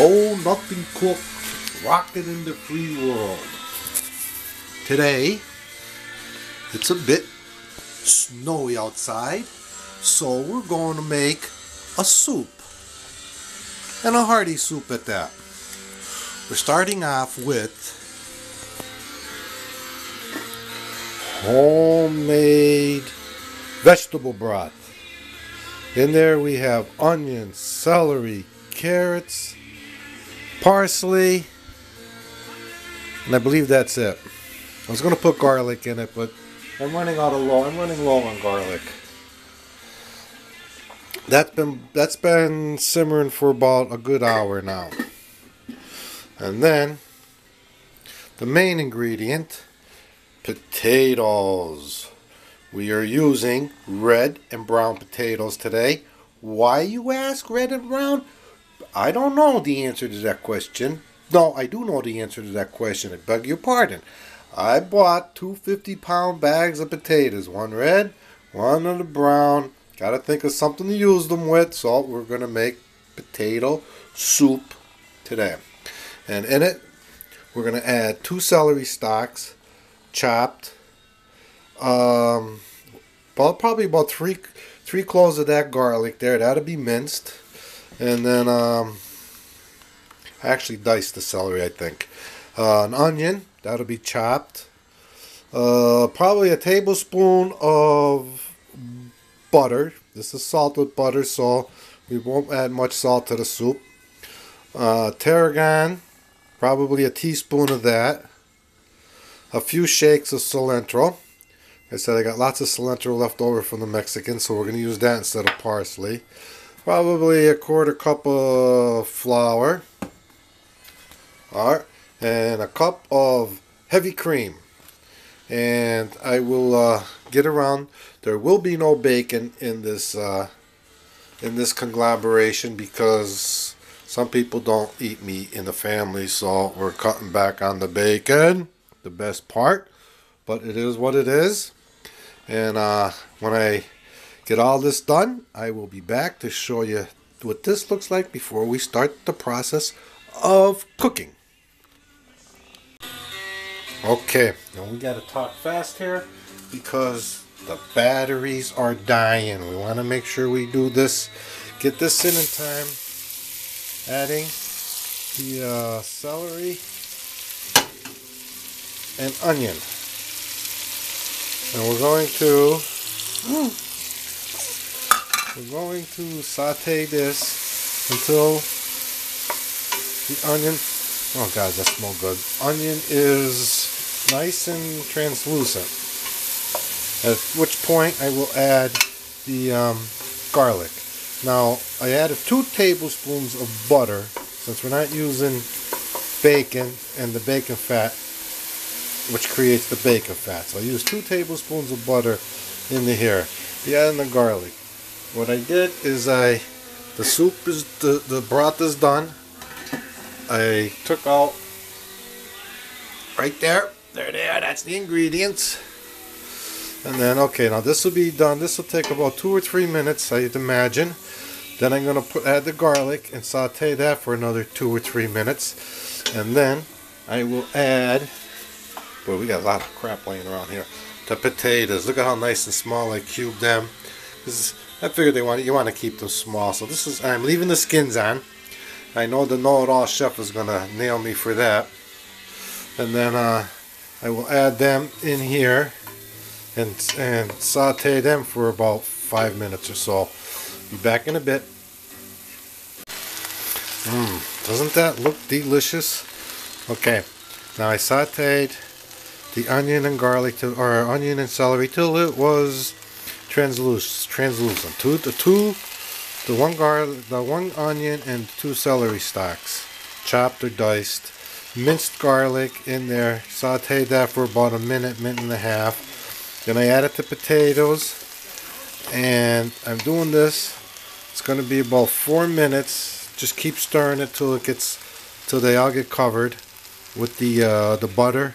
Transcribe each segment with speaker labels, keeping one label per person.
Speaker 1: Oh, nothing cooked, rocking in the free world. Today, it's a bit snowy outside, so we're going to make a soup. And a hearty soup at that. We're starting off with homemade vegetable broth. In there we have onions, celery, carrots, parsley, and I believe that's it. I was going to put garlic in it, but I'm running low on garlic. That's been simmering for about a good hour now. And then the main ingredient, potatoes. We are using red and brown potatoes today. Why, you ask, red and brown? I don't know the answer to that question. No, I do know the answer to that question. I beg your pardon. I bought two 50-pound bags of potatoes. One red, one of the brown. Got to think of something to use them with. So we're going to make potato soup today. And in it, we're going to add 2 celery stalks, chopped. Probably about three cloves of that garlic there. That'll be minced. And then I actually diced the celery, I think. An onion, that'll be chopped. Probably a tablespoon of butter. This is salted butter, so we won't add much salt to the soup. Tarragon, probably a teaspoon of that. A few shakes of cilantro. Like I said, I got lots of cilantro left over from the Mexicans, so we're going to use that instead of parsley. Probably a quarter cup of flour. Alright, and a cup of heavy cream. And I will get around. There will be no bacon in this conglomeration because some people don't eat meat in the family, so we're cutting back on the bacon, the best part. But it is what it is. And when I get all this done, I will be back to show you what this looks like before we start the process of cooking. Okay, now we got to talk fast here because the batteries are dying. We want to make sure we do this, get this in time. Adding the celery and onion. And we're going to saute this until the onion, oh god, that smells good. Onion is nice and translucent. At which point I will add the garlic. Now I added 2 tablespoons of butter since we're not using bacon and the bacon fat, which creates the bacon fat. So I used 2 tablespoons of butter in here. Yeah, and the garlic. What I did is the broth is done. I took out right there. There they are. That's the ingredients. And then, okay, now this will be done. This will take about 2 or 3 minutes, I'd imagine. Then I'm going to add the garlic and saute that for another 2 or 3 minutes. And then I will add, boy, we got a lot of crap laying around here. The potatoes. Look at how nice and small I cubed them. I figured you want to keep them small. So this is, I'm leaving the skins on. I know the know-it-all chef is going to nail me for that. And then I will add them in here and saute them for about 5 minutes or so. Be back in a bit. Doesn't that look delicious? Okay, now I sauteed the onion and garlic or onion and celery till it was translucent. The one onion and 2 celery stalks, chopped or diced. Minced garlic in there. Sauteed that for about a minute and a half. Then I added the potatoes, and I'm doing this. It's going to be about 4 minutes. Just keep stirring it till they all get covered with the butter,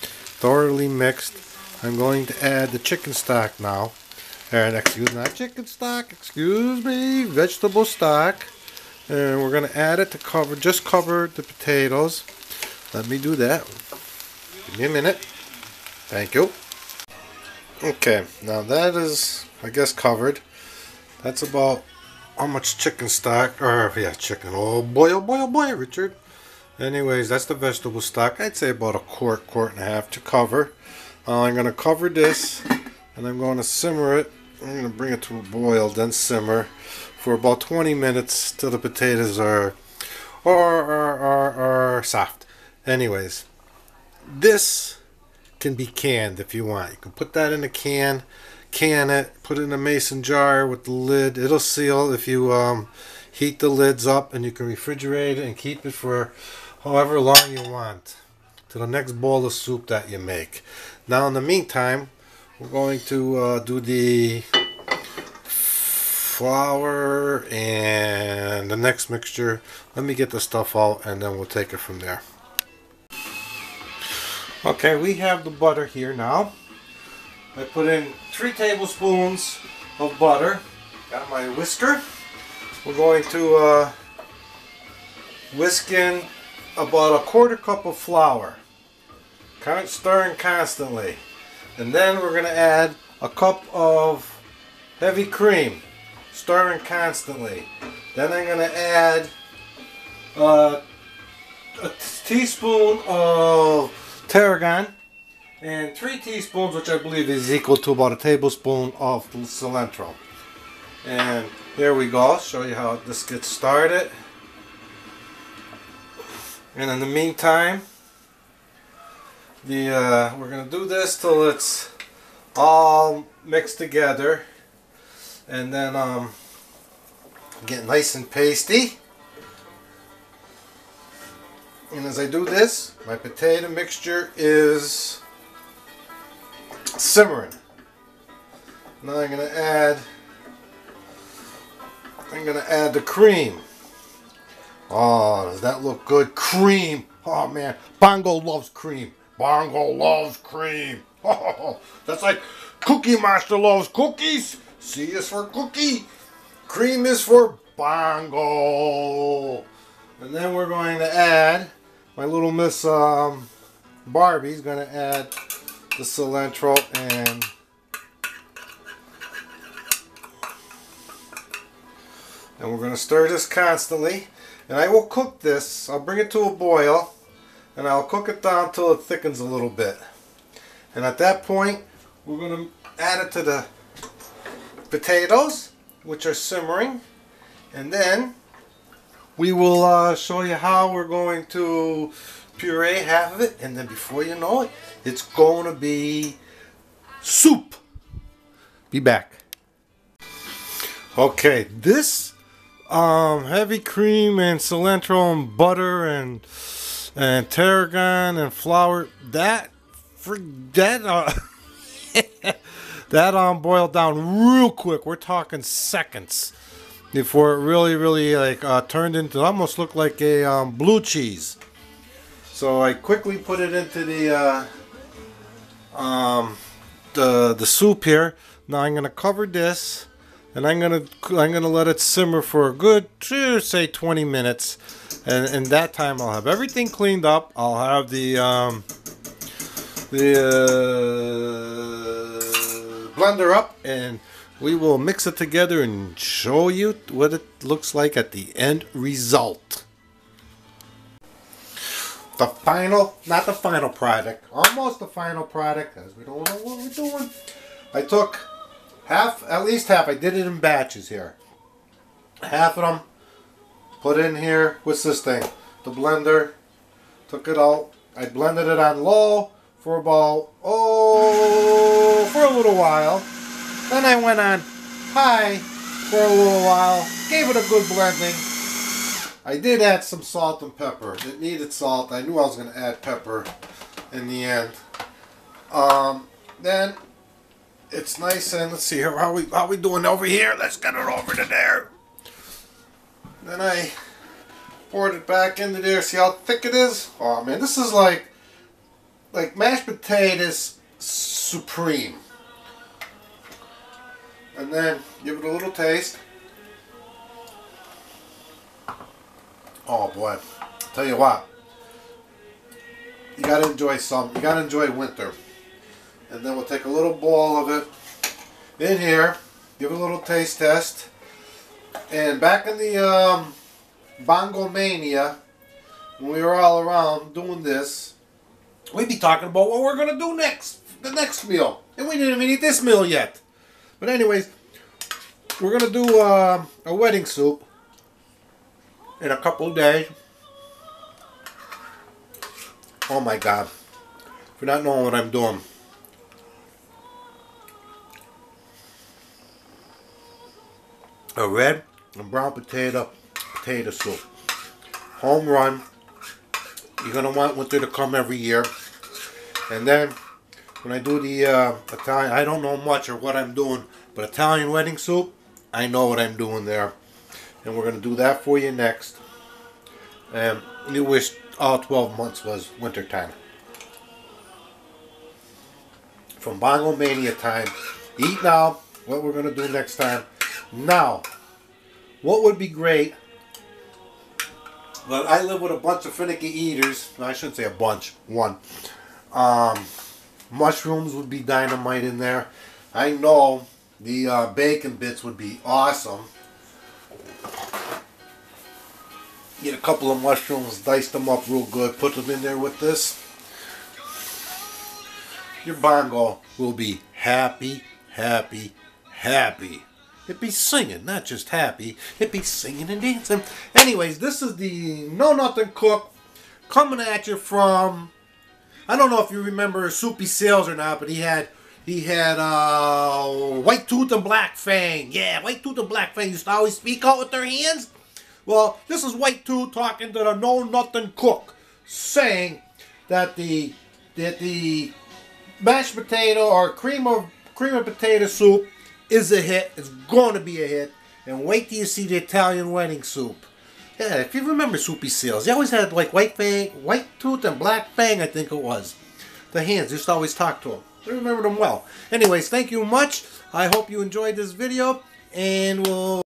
Speaker 1: thoroughly mixed. I'm going to add the chicken stock now. And excuse me, not chicken stock, excuse me, vegetable stock. And we're going to add it to cover, just cover the potatoes. Let me do that. Give me a minute. Thank you. Okay, now that is, I guess, covered. That's about how much chicken stock, or yeah, chicken. Oh boy, oh boy, oh boy, Richard. Anyways, that's the vegetable stock. I'd say about a quart and a half to cover. I'm going to cover this, and I'm going to simmer it. I'm going to bring it to a boil, then simmer for about 20 minutes till the potatoes are soft. Anyways, this can be canned if you want. You can put that in a can it, put it in a mason jar with the lid. It'll seal if you heat the lids up, and you can refrigerate it and keep it for however long you want to the next bowl of soup that you make. Now in the meantime, we're going to do the flour and the next mixture. Let me get the stuff out and then we'll take it from there. Okay, we have the butter here now. I put in 3 tablespoons of butter. Got my whisker. We're going to whisk in about a 1/4 cup of flour. Stirring constantly. And then we're going to add a cup of heavy cream. Stirring constantly. Then I'm going to add a teaspoon of tarragon and 3 teaspoons, which I believe is equal to about a tablespoon of cilantro. And there we go. I'll show you how this gets started. And in the meantime, we're going to do this till it's all mixed together, and then get nice and pasty. And as I do this, my potato mixture is simmering. Now I'm going to add the cream. Oh, does that look good? Cream. Oh man, Bongo loves cream. Bongo loves cream. Oh, that's like Cookie Monster loves cookies. C is for cookie. Cream is for Bongo. And then we're going to add, my little Miss Barbie's going to add the cilantro and we're going to stir this constantly. And I will cook this. I'll bring it to a boil, and I'll cook it down till it thickens a little bit. And at that point, we're going to add it to the potatoes, which are simmering. And then we will show you how we're going to puree half of it. And then before you know it, it's going to be soup. Be back. Okay, this heavy cream and cilantro and butter and tarragon and flour, that boiled down real quick. We're talking seconds before it really like turned into, almost looked like a blue cheese. So I quickly put it into the soup here. Now I'm gonna cover this, and I'm gonna let it simmer for a good, say 20 minutes, and in that time I'll have everything cleaned up. I'll have the blender up, and we will mix it together and show you what it looks like at the end result. The final, not the final product, almost the final product, because we don't know what we're doing. I took half, at least half, I did it in batches here. Half of them, put in here, what's this thing? The blender, took it out, I blended it on low for about, for a little while. Then I went on high for a little while, gave it a good blending. I did add some salt and pepper. It needed salt. I knew I was going to add pepper in the end. Then it's nice, and let's see here, how we doing over here? Let's get it over to there. Then I poured it back into there. See how thick it is? Oh man, this is like mashed potatoes supreme. And then give it a little taste. Oh boy, tell you what, you gotta enjoy some. You gotta enjoy winter. And then we'll take a little bowl of it in here, give it a little taste test. And back in the Bongo Mania, when we were all around doing this, we'd be talking about what we're gonna do next, the next meal, and we didn't even eat this meal yet. But anyways, we're gonna do a wedding soup in a couple of days. Oh my God, for not knowing what I'm doing. A red and brown potato soup. Home run. You're going to want winter to come every year. And then when I do the Italian, I don't know much or what I'm doing, but Italian wedding soup, I know what I'm doing there. And we're going to do that for you next. And you wish all 12 months was winter time. From Bongo Mania time. Eat now. What we're going to do next time. Now, what would be great, but I live with a bunch of finicky eaters. I shouldn't say a bunch, one. Mushrooms would be dynamite in there. I know the bacon bits would be awesome. Get a couple of mushrooms, dice them up real good, put them in there with this. Your bongo will be happy, happy, happy. It'd be singing, not just happy. It'd be singing and dancing. Anyways, this is the Know Nothing Cook coming at you from, I don't know if you remember Soupy Sales or not, but he had White Tooth and Black Fang. Yeah, White Tooth and Black Fang used to always speak out with their hands. Well, this is White Tooth talking to the Know Nothing Cook, saying that the mashed potato or cream of potato soup is a hit. It's going to be a hit. And wait till you see the Italian wedding soup. Yeah, if you remember Soupy Sales, they always had like White Tooth and Black Fang, I think it was. The hands used to always talk to them. I remember them well. Anyways, thank you much. I hope you enjoyed this video, and we'll